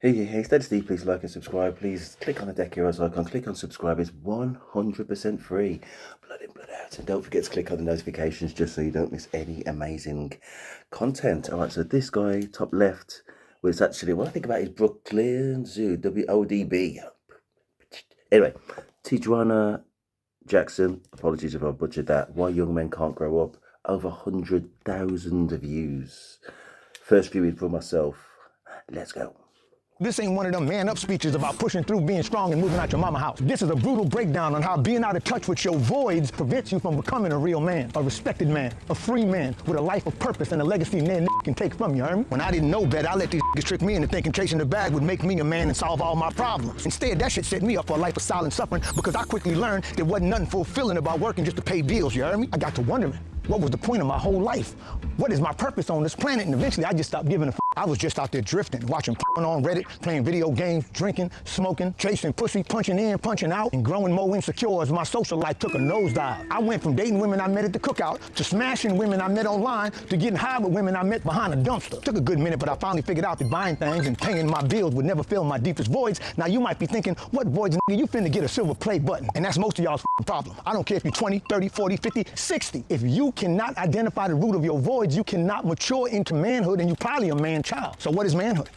Hey, stay Steve, please like and subscribe. Please click on the deck heroes icon, click on subscribe. It's 100% free. Blood in, blood out. And don't forget to click on the notifications just so you don't miss any amazing content. All right, so this guy, top left, was actually, what I think about is Brooklyn Zoo, WODB. Anyway, Tidjana Jackson, apologies if I butchered that. Why Young Men Can't Grow Up. Over 100,000 views. First viewing for myself. Let's go. This ain't one of them man-up speeches about pushing through, being strong, and moving out your mama house. This is a brutal breakdown on how being out of touch with your voids prevents you from becoming a real man, a respected man, a free man with a life of purpose and a legacy no can take from you, heard me? When I didn't know better, I let these trick me into thinking chasing the bag would make me a man and solve all my problems. Instead, that shit set me up for a life of silent suffering because I quickly learned there wasn't nothing fulfilling about working just to pay bills, you heard me? I got to wondering, what was the point of my whole life? What is my purpose on this planet? And eventually I just stopped giving a f. I was just out there drifting, watching porn on Reddit, playing video games, drinking, smoking, chasing pussy, punching in, punching out, and growing more insecure as my social life took a nosedive. I went from dating women I met at the cookout to smashing women I met online to getting high with women I met behind a dumpster. Took a good minute, but I finally figured out that buying things and paying my bills would never fill my deepest voids. Now you might be thinking, what voids, nigga? You finna get a silver play button. And that's most of y'all's problem. I don't care if you're 20, 30, 40, 50, 60. If you cannot identify the root of your voids, you cannot mature into manhood, and you're probably a man-child. So what is manhood?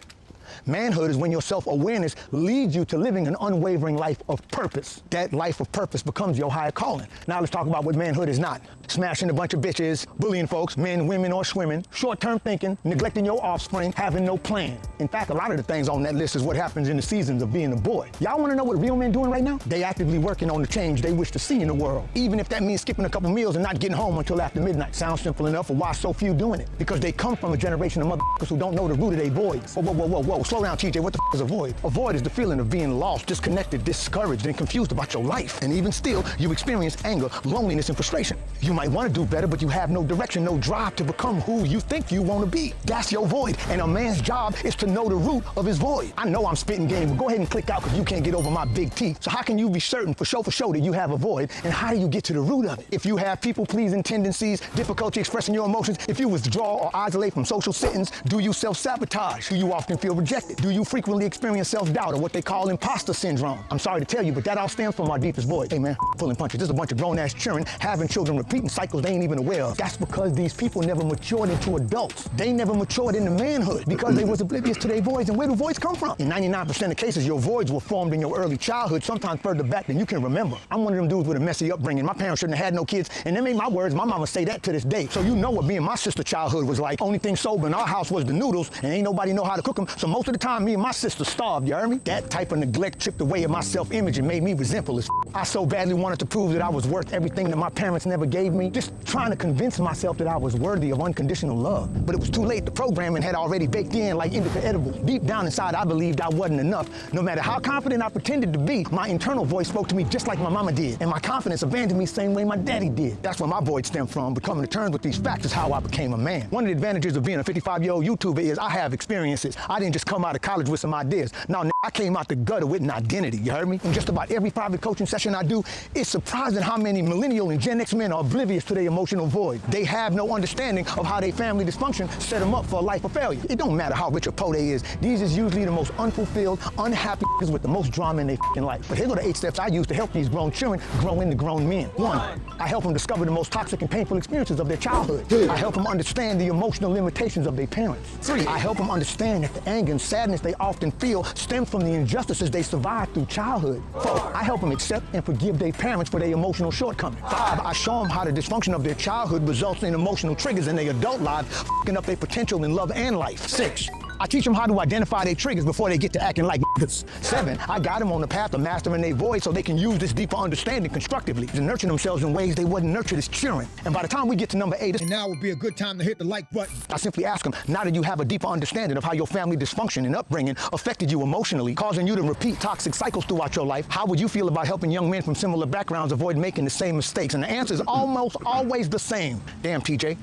Manhood is when your self-awareness leads you to living an unwavering life of purpose. That life of purpose becomes your higher calling. Now let's talk about what manhood is not. Smashing a bunch of bitches, bullying folks, men, women, or swimming, short-term thinking, neglecting your offspring, having no plan. In fact, a lot of the things on that list is what happens in the seasons of being a boy. Y'all want to know what real men doing right now? They actively working on the change they wish to see in the world, even if that means skipping a couple meals and not getting home until after midnight. Sounds simple enough, but why so few doing it? Because they come from a generation of motherfuckers who don't know the root of their voids. Whoa. Slow down, TJ. What the is a void? A void is the feeling of being lost, disconnected, discouraged, and confused about your life. And even still, you experience anger, loneliness, and frustration. You might want to do better, but you have no direction, no drive to become who you think you want to be. That's your void. And a man's job is to know the root of his void. I know I'm spitting game, but go ahead and click out because you can't get over my big T. So how can you be certain for sure that you have a void? And how do you get to the root of it? If you have people-pleasing tendencies, difficulty expressing your emotions, if you withdraw or isolate from social settings, do you self-sabotage? Do you often feel rejected? Do you frequently experience self-doubt or what they call imposter syndrome? I'm sorry to tell you, but that all stems from our deepest void. Hey man, pulling punches. There's a bunch of grown-ass children having children repeating cycles they ain't even aware of. That's because these people never matured into adults. They never matured into manhood because they was oblivious to their voids. And where do voids come from? In 99% of cases, your voids were formed in your early childhood, sometimes further back than you can remember. I'm one of them dudes with a messy upbringing. My parents shouldn't have had no kids, and them ain't my words. My mama say that to this day. So you know what me and my sister childhood was like. Only thing sober in our house was the noodles, and ain't nobody know how to cook them. So most of the time, me and my sister starved, you heard me? That type of neglect chipped away at my self-image and made me resentful as I so badly wanted to prove that I was worth everything that my parents never gave me, just trying to convince myself that I was worthy of unconditional love. But it was too late. The programming had already baked in like indica edibles. Deep down inside, I believed I wasn't enough. No matter how confident I pretended to be, my internal voice spoke to me just like my mama did. And my confidence abandoned me the same way my daddy did. That's where my void stemmed from. But coming to terms with these facts is how I became a man. One of the advantages of being a 55-year-old YouTuber is I have experiences. I didn't just come out of college with some ideas. No, I came out the gutter with an identity, you heard me? In just about every private coaching session I do, it's surprising how many millennial and Gen X men are oblivious to their emotional void. They have no understanding of how their family dysfunction set them up for a life of failure. It don't matter how rich or poor they is. These is usually the most unfulfilled, unhappy with the most drama in their life. But here are the 8 steps I use to help these grown children grow into grown men. 1, I help them discover the most toxic and painful experiences of their childhood. 2, I help them understand the emotional limitations of their parents. 3, I help them understand that the anger and sadness they often feel stem from the injustices they survived through childhood. 4, I help them accept and forgive their parents for their emotional shortcomings. 5, I show them how the dysfunction of their childhood results in emotional triggers in their adult lives, f***ing up their potential in love and life. 6, I teach them how to identify their triggers before they get to acting like niggas. 7, I guide them on the path of mastering their voice so they can use this deeper understanding constructively to nurture themselves in ways they wasn't nurtured as children. And by the time we get to number 8, and now would be a good time to hit the like button. I simply ask them, now that you have a deeper understanding of how your family dysfunction and upbringing affected you emotionally, causing you to repeat toxic cycles throughout your life, how would you feel about helping young men from similar backgrounds avoid making the same mistakes? And the answer is almost always the same. Damn, TJ,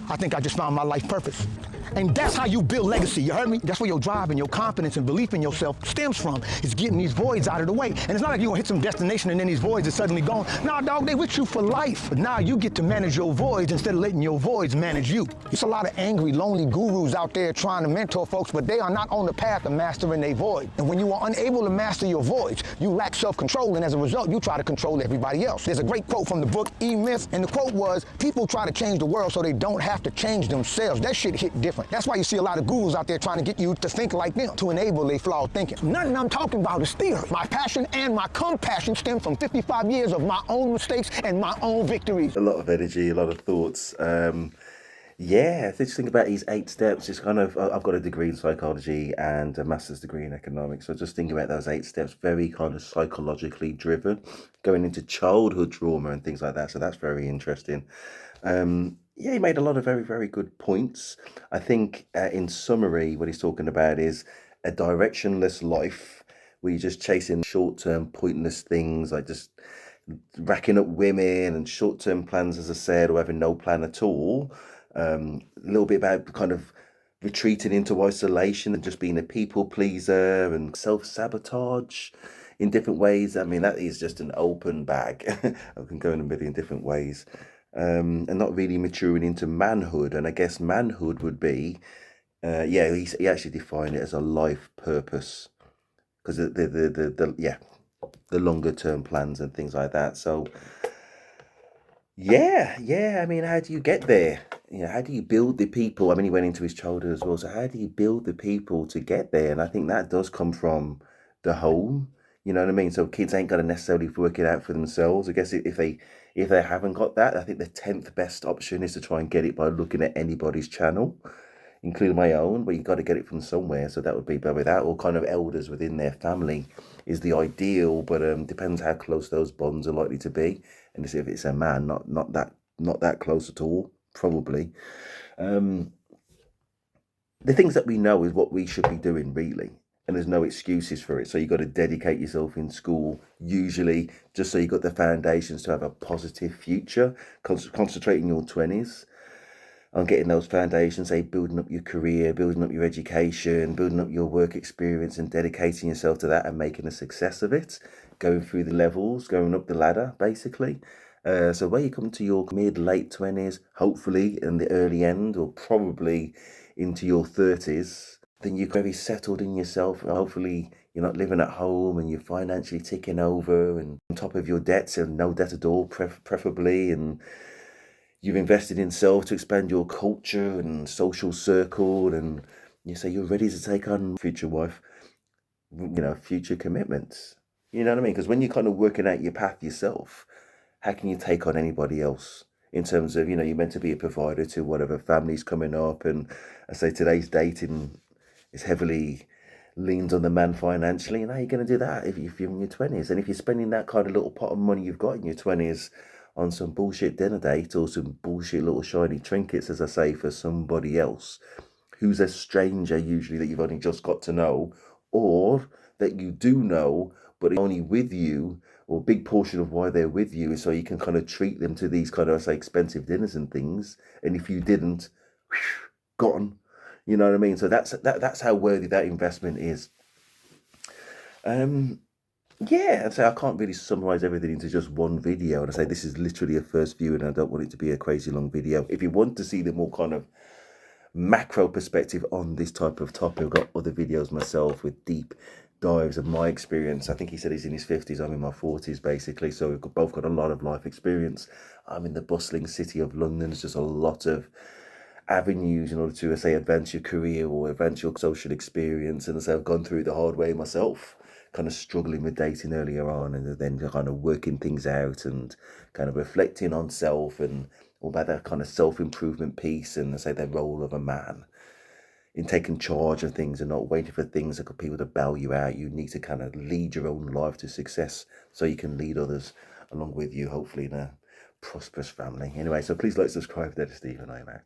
I think I just found my life purpose. And that's how you build legacy, you heard me? That's where your drive and your confidence and belief in yourself stems from, is getting these voids out of the way. And it's not like you're gonna hit some destination and then these voids are suddenly gone. Nah, dog, they with you for life. But now you get to manage your voids instead of letting your voids manage you. There's a lot of angry, lonely gurus out there trying to mentor folks, but they are not on the path of mastering their void. And when you are unable to master your voids, you lack self-control, and as a result, you try to control everybody else. There's a great quote from the book E-Myth, and the quote was, people try to change the world so they don't have to change themselves. That shit hit different. That's why you see a lot of gurus out there trying to get you to think like them, to enable their flawed thinking. Nothing I'm talking about is theory. My passion and my compassion stem from 55 years of my own mistakes and my own victories. A lot of energy, a lot of thoughts. Yeah, just think about these 8 steps. It's kind of, I've got a degree in psychology and a master's degree in economics. So just think about those 8 steps, very kind of psychologically driven, going into childhood trauma and things like that. So that's very interesting. Yeah, he made a lot of very, very good points. I think in summary, what he's talking about is a directionless life where you're just chasing short-term pointless things like just racking up women and short-term plans, as I said, or having no plan at all. A little bit about kind of retreating into isolation and just being a people pleaser and self-sabotage in different ways. I mean, that is just an open bag. I can go in a million different ways. And not really maturing into manhood. And I guess manhood would be, yeah, he actually defined it as a life purpose, because the longer term plans and things like that. So yeah, I mean, how do you get there? You know, how do you build the people? I mean, he went into his childhood as well. So how do you build the people to get there? And I think that does come from the home. You know what I mean? So kids ain't gonna necessarily work it out for themselves. I guess if they haven't got that, I think the 10th best option is to try and get it by looking at anybody's channel, including my own, but you got to get it from somewhere. So that would be by that, or kind of elders within their family is the ideal, but depends how close those bonds are likely to be. And if it's a man, not that close at all, probably. The things that we know is what we should be doing, really. And there's no excuses for it. So you got to dedicate yourself in school, usually, just so you got the foundations to have a positive future. Concentrate in your 20s on getting those foundations, say building up your career, building up your education, building up your work experience, and dedicating yourself to that and making a success of it, going through the levels, going up the ladder, basically. So when you come to your mid-late 20s, hopefully in the early end, or probably into your 30s, then you're very settled in yourself. Hopefully you're not living at home and you're financially ticking over and on top of your debts, and no debt at all, preferably, and you've invested in self to expand your culture and social circle, and you say you're ready to take on future wife, future commitments. You know what I mean? Because when you're kind of working out your path yourself, how can you take on anybody else in terms of, you're meant to be a provider to whatever family's coming up. And I say today's dating is heavily leans on the man financially, and how are you going to do that if you're in your 20s? And if you're spending that kind of little pot of money you've got in your 20s on some bullshit dinner date or some bullshit little shiny trinkets, as I say, for somebody else who's a stranger, usually, that you've only just got to know, or that you do know but only with you, or a big portion of why they're with you is so you can kind of treat them to these kind of, say, expensive dinners and things, and if you didn't, gone. You know what I mean? So that's how worthy that investment is. Yeah, and so I can't really summarize everything into just one video. And I say this is literally a first view, and I don't want it to be a crazy long video. If you want to see the more kind of macro perspective on this type of topic, I've got other videos myself with deep dives of my experience. I think he said he's in his 50s, I'm in my 40s, basically. So we've both got a lot of life experience. I'm in the bustling city of London. There's just a lot of avenues in order to, say, advance your career or advance your social experience. And as I've gone through it the hard way myself, kind of struggling with dating earlier on, and then kind of working things out and kind of reflecting on self and all about that kind of self-improvement piece, and I say the role of a man in taking charge of things and not waiting for things that people to bail you out. You need to kind of lead your own life to success so you can lead others along with you, hopefully in a prosperous family. Anyway, so please like, subscribe. That is Steve, and I'm out.